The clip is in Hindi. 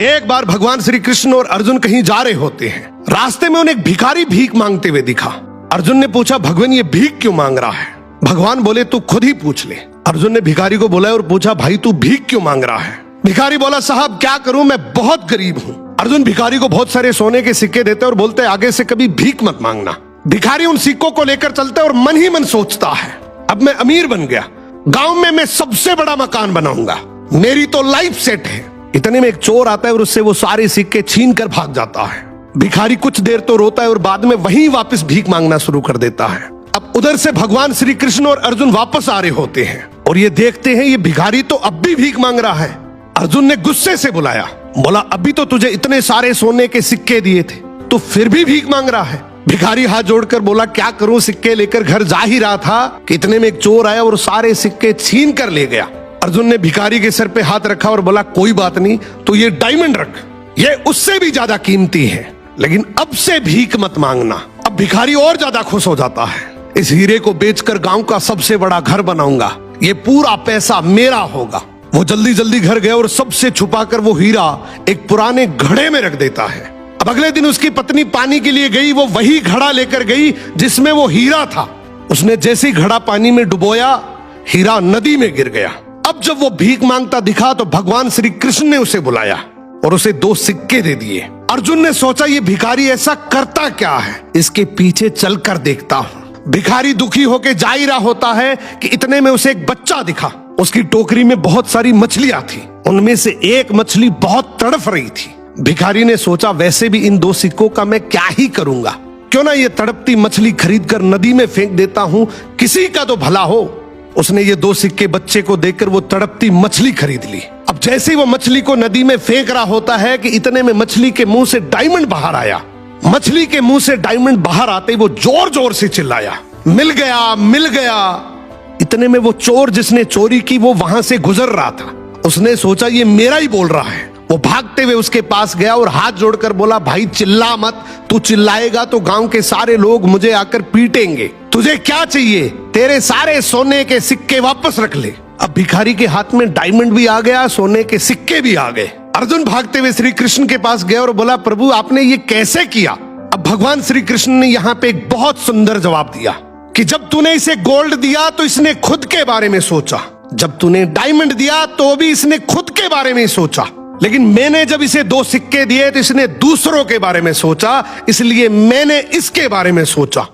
एक बार भगवान श्री कृष्ण और अर्जुन कहीं जा रहे होते हैं। रास्ते में उन्हें एक भिखारी भीख मांगते हुए दिखा। अर्जुन ने पूछा, भगवान ये भीख क्यों मांग रहा है? भगवान बोले, तू खुद ही पूछ ले। अर्जुन ने भिखारी को बोला और पूछा, भाई तू भीख क्यों मांग रहा है? भिखारी बोला, साहब क्या करूं, मैं बहुत गरीब हूं। अर्जुन भिखारी को बहुत सारे सोने के सिक्के देते और बोलते, आगे से कभी भीख मत मांगना। भिखारी उन सिक्कों को लेकर चलता है और मन ही मन सोचता है, अब मैं अमीर बन गया, गांव में मैं सबसे बड़ा मकान बनाऊंगा, मेरी तो लाइफ सेट है। इतने में एक चोर आता है और उससे वो सारे सिक्के छीन कर भाग जाता है। भिखारी कुछ देर तो रोता है और बाद में वहीं वापस भीख मांगना शुरू कर देता है। अब उधर से भगवान श्री कृष्ण और अर्जुन वापस आ रहे होते हैं और ये देखते हैं ये भिखारी तो अब भी भीख मांग रहा है। अर्जुन ने गुस्से से बुलाया, बोला, अभी तो तुझे इतने सारे सोने के सिक्के दिए थे, तो फिर भी भीख मांग रहा है। भिखारी हाथ जोड़कर बोला, क्या करूं, सिक्के लेकर घर जा ही रहा था कि इतने में एक चोर आया और सारे सिक्के छीन कर ले गया। अर्जुन ने भिखारी के सर पे हाथ रखा और बोला, कोई बात नहीं, तो ये डायमंड रख, ये उससे भी ज्यादा कीमती है, लेकिन अब से भीख मत मांगना। अब भिखारी और ज्यादा खुश हो जाता है, इस हीरे को बेचकर गांव का सबसे बड़ा घर बनाऊंगा, ये पूरा पैसा मेरा होगा। वो जल्दी जल्दी घर गया और सबसे छुपाकर वो हीरा एक पुराने घड़े में रख देता है। अब अगले दिन उसकी पत्नी पानी के लिए गई, वो वही घड़ा लेकर गई जिसमें वो हीरा था। उसने जैसे ही घड़ा पानी में डुबोया, हीरा नदी में गिर गया। अब जब वो भीख मांगता दिखा तो भगवान श्री कृष्ण ने उसे बुलाया और उसे 2 सिक्के दे दिए। अर्जुन ने सोचा, ये भिखारी ऐसा करता क्या है, इसके पीछे चलकर देखता हूं। भिखारी दुखी होकर जा ही रहा होता है कि इतने में उसे एक बच्चा दिखा। उसकी टोकरी में बहुत सारी मछलियां थी, उनमें से एक मछली बहुत तड़फ रही थी। भिखारी ने सोचा, वैसे भी इन 2 सिक्कों का मैं क्या ही करूंगा, क्यों ना ये तड़पती मछली खरीदकर नदी में फेंक देता हूं, किसी का तो भला हो। उसने ये 2 सिक्के बच्चे को देकर वो तड़पती मछली खरीद ली। अब जैसे ही वो मछली को नदी में फेंक रहा होता है कि इतने में मछली के मुंह से डायमंड बाहर आया। मछली के मुंह से डायमंड बाहर आते ही वो जोर जोर से चिल्लाया, मिल गया, मिल गया। इतने में वो चोर जिसने चोरी की वो वहां से गुजर रहा था। उसने सोचा, ये मेरा ही बोल रहा है। वो भागते हुए उसके पास गया और हाथ जोड़कर बोला, भाई चिल्ला मत, तू चिल्लाएगा तो गांव के सारे लोग मुझे आकर पीटेंगे। तुझे क्या चाहिए? तेरे सारे सोने के सिक्के वापस रख ले। अब भिखारी के हाथ में डायमंड भी आ गया, सोने के सिक्के भी आ गए। अर्जुन भागते हुए श्री कृष्ण के पास गया और बोला, प्रभु आपने ये कैसे किया? अब भगवान श्री कृष्ण ने यहाँ पे एक बहुत सुंदर जवाब दिया कि जब तूने इसे गोल्ड दिया तो इसने खुद के बारे में सोचा, जब तूने डायमंड दिया तो भी इसने खुद के बारे में सोचा, लेकिन मैंने जब इसे 2 सिक्के दिए तो इसने दूसरों के बारे में सोचा, इसलिए मैंने इसके बारे में सोचा।